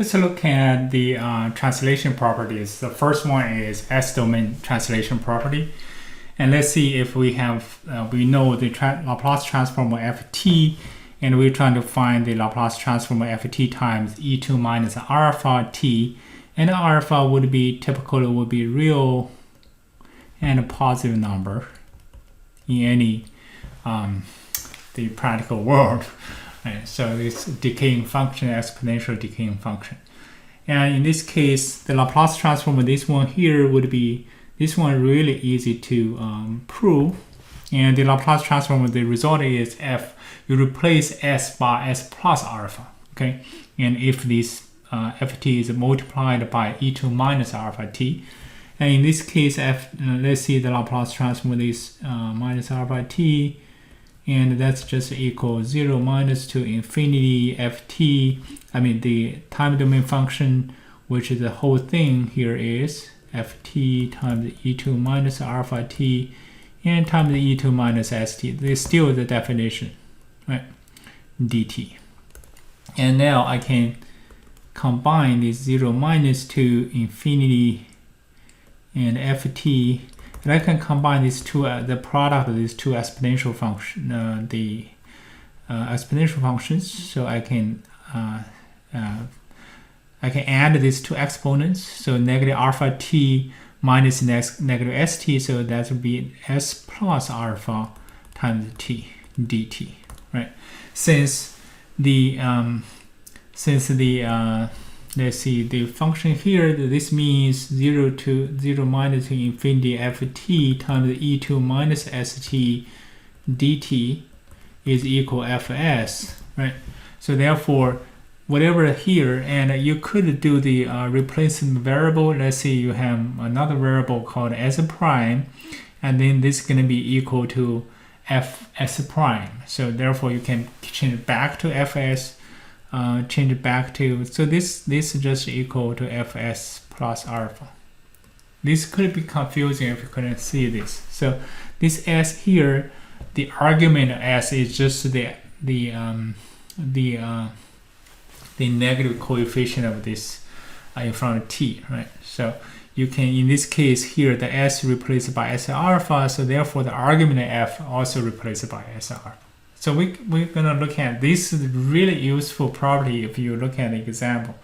Let's look at the translation properties. The first one is S-domain translation property. And let's see if we have, we know the Laplace transform of ft, and we're trying to find the Laplace transform of ft times e2 minus alpha t. And alpha would be, typically would be real and a positive number in any the practical world. Right, so this decaying function, exponential decaying function. And in this case, the Laplace transform of this one here would be, this one really easy to prove. And the Laplace transform of the result is f, you replace s by s plus alpha, okay? And if this ft is multiplied by e2 minus alpha t, and in this case, let's see the Laplace transform of this minus alpha t, and that's just equal 0 minus to infinity ft. I mean the time domain function, which is the whole thing here, is ft times e2 minus alpha t and times e2 minus st. There's still the definition, right? dt. And now I can combine this 0 minus to infinity and ft. And I can combine these two, the product of these two exponential function, exponential functions. So I can add these two exponents. So negative alpha t minus negative st. So that would be s plus alpha times t dt, right? Since the let's see, the function here, this means 0 minus to infinity ft times e2 minus st dt is equal fs, right? So therefore, whatever here, and you could do the replacement variable. Let's say you have another variable called s prime, and then this is going to be equal to fs prime. So therefore, you can change it back to fs, change it back to, so this is just equal to fs plus alpha. This could be confusing if you couldn't see this. So this s here, the argument of s is just the negative coefficient of this in front of t, right? So you can, in this case here, the s replaced by s alpha, so therefore the argument of f also replaced by s alpha. So we're gonna look at this is really useful property if you look at the example.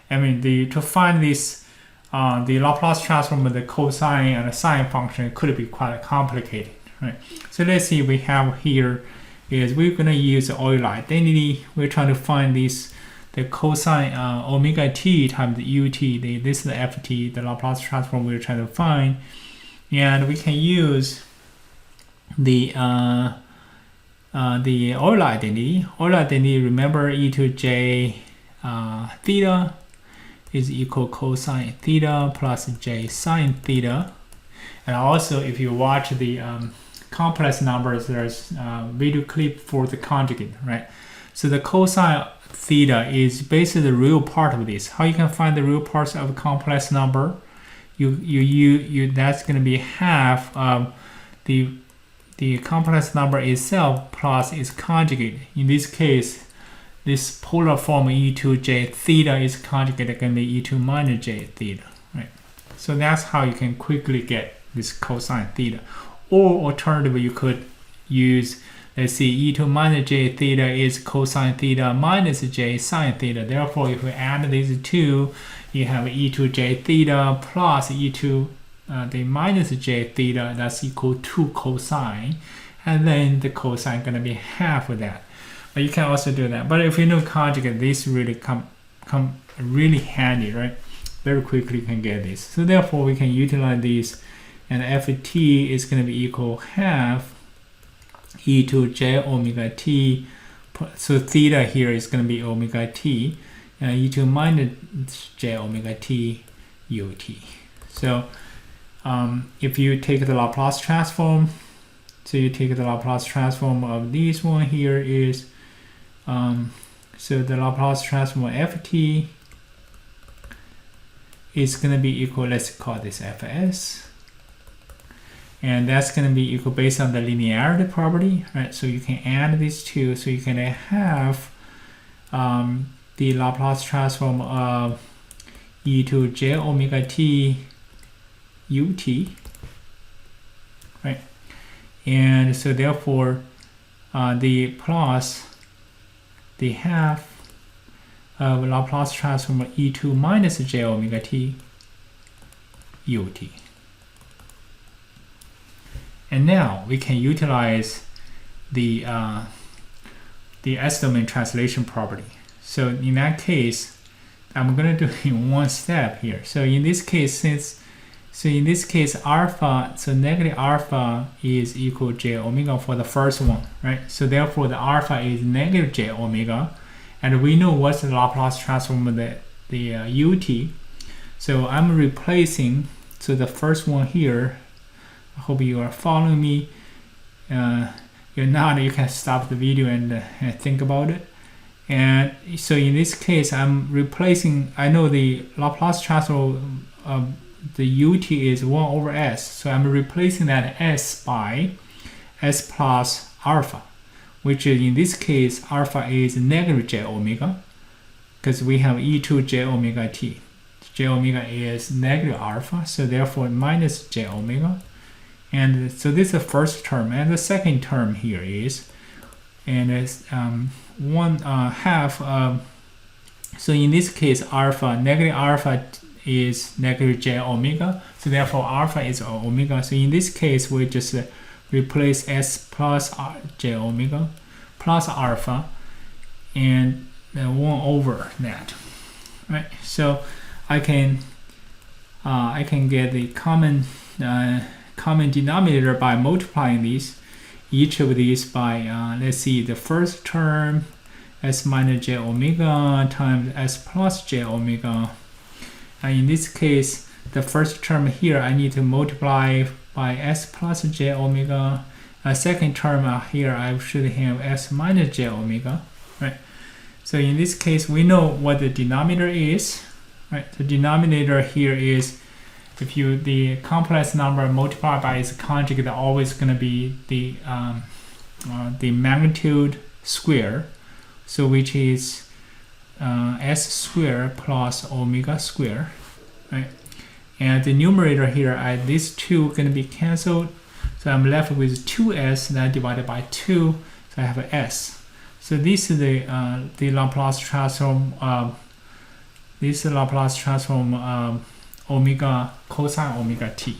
I mean, to find this, the Laplace transform of the cosine and the sine function could be quite complicated, right? So let's see, we have here is we're gonna use the Euler identity. We're trying to find this, the cosine omega t times the ut. This is the ft, the Laplace transform we're trying to find, and we can use the Euler identity. Euler identity, remember e to j theta is equal cosine theta plus j sine theta. And also, if you watch the complex numbers, there's a video clip for the conjugate, right? So the cosine theta is basically the real part of this. How you can find the real parts of a complex number? That's going to be half of the complex number itself plus its conjugate. In this case, this polar form e2 j theta is conjugate going to be e2 minus j theta, right? So that's how you can quickly get this cosine theta. Or alternatively, you could use, let's see, e2 minus j theta is cosine theta minus j sine theta. Therefore, if we add these two, you have e2 j theta plus e2 the minus j theta, that's equal to cosine, and then the cosine going to be half of that. But you can also do that. But if you know conjugate, this really come really handy, right? Very quickly you can get this. So therefore, we can utilize this, and ft is going to be equal half e2 j omega t. So theta here is going to be omega t, and e2 minus j omega t ut. So if you take the Laplace transform, so you take the Laplace transform of this one here is, so the Laplace transform of ft is going to be equal, let's call this fs, and that's going to be equal based on the linearity property, right? So you can add these two, so you can have the Laplace transform of e to j omega t ut, right? And so therefore, the plus the half of Laplace transform of e2 minus j omega t ut. And now we can utilize the S-domain translation property. So in that case, I'm going to do it in one step here. So in this case, alpha, so negative alpha is equal to j omega for the first one, right? So therefore the alpha is negative j omega, and we know what's the Laplace transform of the ut. So I'm replacing, so the first one here, I hope you are following me. You're not, you can stop the video and think about it. And so in this case, I'm replacing, I know the Laplace transform of the ut is 1 over s. So I'm replacing that s by s plus alpha, which is, in this case, alpha is negative j omega, because we have e2 j omega t. J omega is negative alpha, so therefore minus j omega. And so this is the first term, and the second term here is, and it's half of, so in this case alpha, negative alpha is negative j omega, so therefore alpha is omega. So in this case we just replace s plus j omega plus alpha and then 1 over that, right? So I can get the common denominator by multiplying these, each of these by, let's see, the first term, s minus j omega times s plus j omega. And in this case, the first term here, I need to multiply by s plus j omega. A second term here, I should have s minus j omega, right? So in this case, we know what the denominator is, right? The denominator here is, if you, the complex number multiplied by its conjugate, always going to be the magnitude square, so which is s square plus omega square, right? And the numerator here, these two going to be cancelled, so I'm left with 2s that divided by 2, so I have a s. So this is the Laplace transform. This is Laplace transform omega cosine omega t.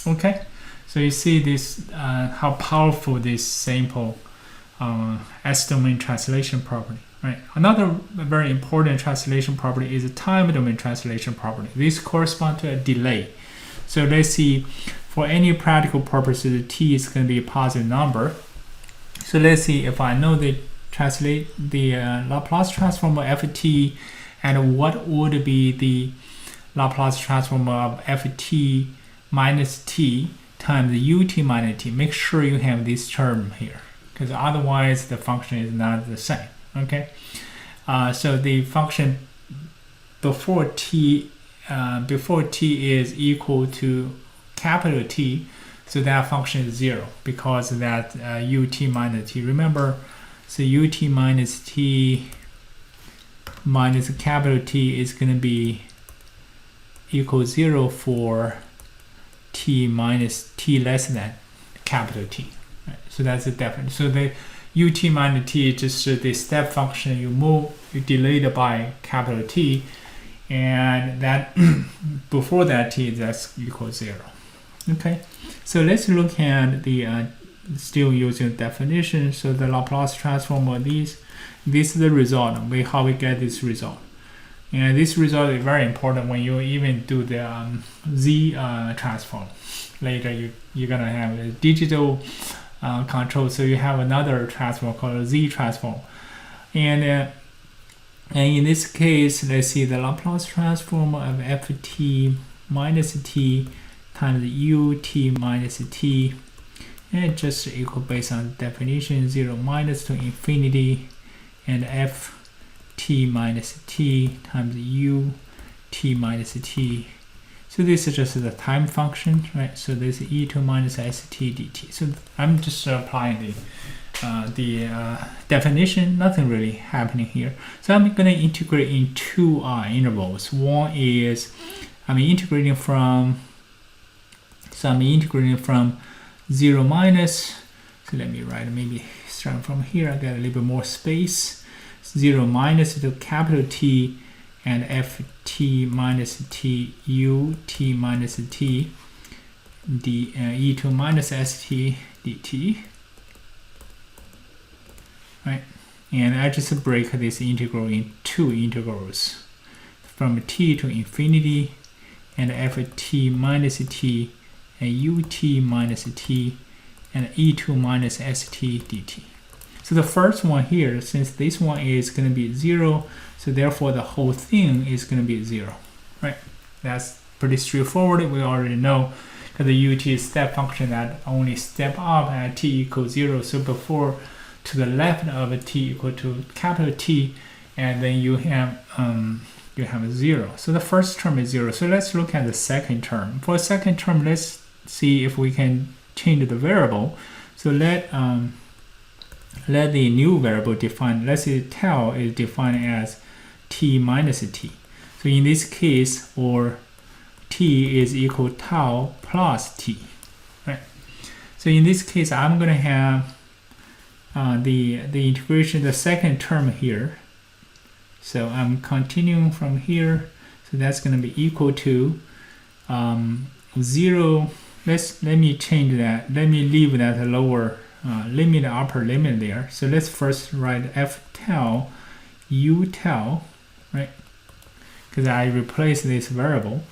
Okay, so you see this how powerful this simple S-domain translation property, right? Another very important translation property is a time domain translation property. This corresponds to a delay. So let's see, for any practical purposes, t is going to be a positive number. So let's see if I know the Laplace transform of ft, and what would be the Laplace transform of ft minus t times ut minus t. Make sure you have this term here, because otherwise the function is not the same. Okay, so the function before t is equal to capital T, so that function is 0 because that ut minus t. Remember, so ut minus t minus capital T is going to be equal 0 for t minus t less than capital T. Right? So that's the definition. So the ut minus t is just the step function. You delay it by capital T, and that before that t, that's equal 0. Okay, so let's look at the still using definition. So the Laplace transform of these. This is the result. How we get this result. And this result is very important when you even do the Z transform. Later you're gonna have a digital control, so you have another transform called a Z transform. And in this case, let's see the Laplace transform of ft minus t times ut minus t, and just equal based on definition 0 minus to infinity, and f t minus t times ut minus t. So this is just the time function, right? So this is e2 minus st dt. So I'm just applying definition, nothing really happening here. So I'm going to integrate in two intervals. One is I'm integrating from 0 minus. So let me write, maybe starting from here, I got a little bit more space. 0 minus to capital T and ft minus t u t minus t d e2 minus st dt. Right, and I just break this integral in two integrals, from t to infinity, and ft minus t and ut minus t and e2 minus st dt. So the first one here, since this one is going to be 0, so therefore the whole thing is going to be 0. Right? That's pretty straightforward. We already know that the ut is step function that only step up at t equals 0. So before, to the left of t equal to capital T, and then you have 0. So the first term is 0. So let's look at the second term. For the second term, let's see if we can change the variable. So let the new variable define, let's say tau is defined as t minus t. So in this case, or t is equal tau plus t. Right? So in this case, I'm going to have the integration, the second term here. So I'm continuing from here. So that's going to be equal to 0. Let me change that. Let me leave that lower limit, upper limit there. So let's first write f tau u tau, right? Because I replace this variable.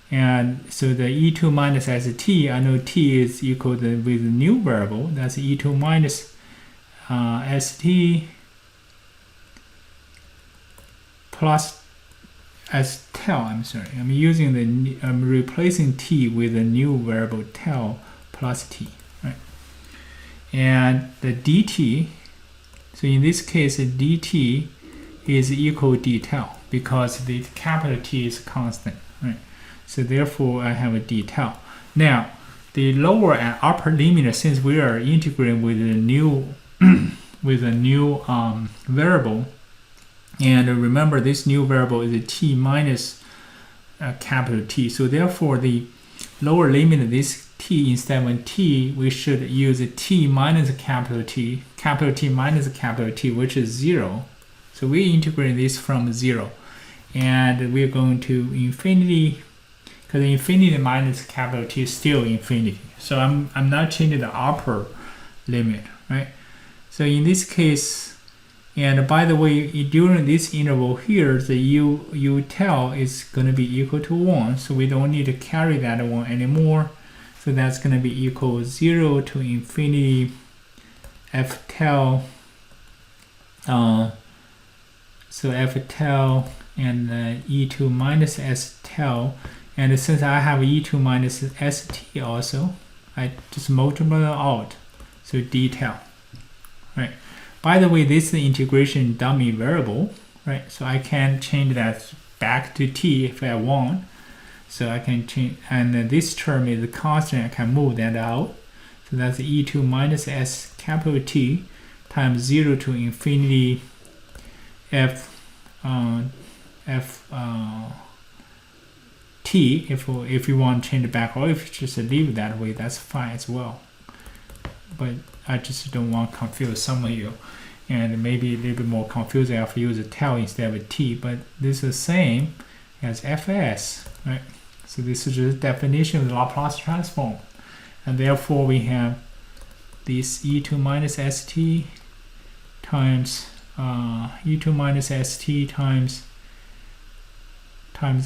And so the e2 minus st, I know t is equal to, with the new variable, that's e2 minus st plus as tau. I'm sorry, I'm replacing t with the new variable tau plus t, right? And the dt, so in this case dt is equal d tau because the capital T is constant, right? So therefore I have a d tau. Now the lower and upper limit, since we are integrating with a new variable, and remember this new variable is a t minus capital T. So therefore the lower limit of this t, instead of t, we should use a t minus capital T minus capital T, which is 0. So we integrate this from 0. And we're going to infinity, because infinity minus capital T is still infinity. So I'm not changing the upper limit, right? So in this case, and by the way, during this interval here, the u tau is going to be equal to 1. So we don't need to carry that 1 anymore. So that's going to be equal 0 to infinity f tau. So f tau and e2 minus s tau. And since I have e2 minus st also, I just multiply out. So d tau. Right. By the way, this is the integration dummy variable, right? So I can change that back to t if I want. So I can change, and this term is a constant. I can move that out. So that's e2 minus s capital T times 0 to infinity t. If you want to change it back, or if you just leave it that way, that's fine as well. But I just don't want to confuse some of you, and maybe a little bit more confusing if you use a tau instead of a t, but this is the same as fs, right? So this is the definition of the Laplace transform, and therefore we have this e2 minus st times e2 minus st times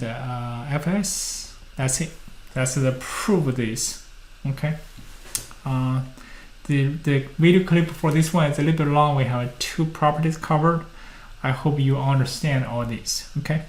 fs. That's it. That's the proof of this. Okay. The video clip for this one is a little bit long. We have 2 properties covered. I hope you understand all this. Okay.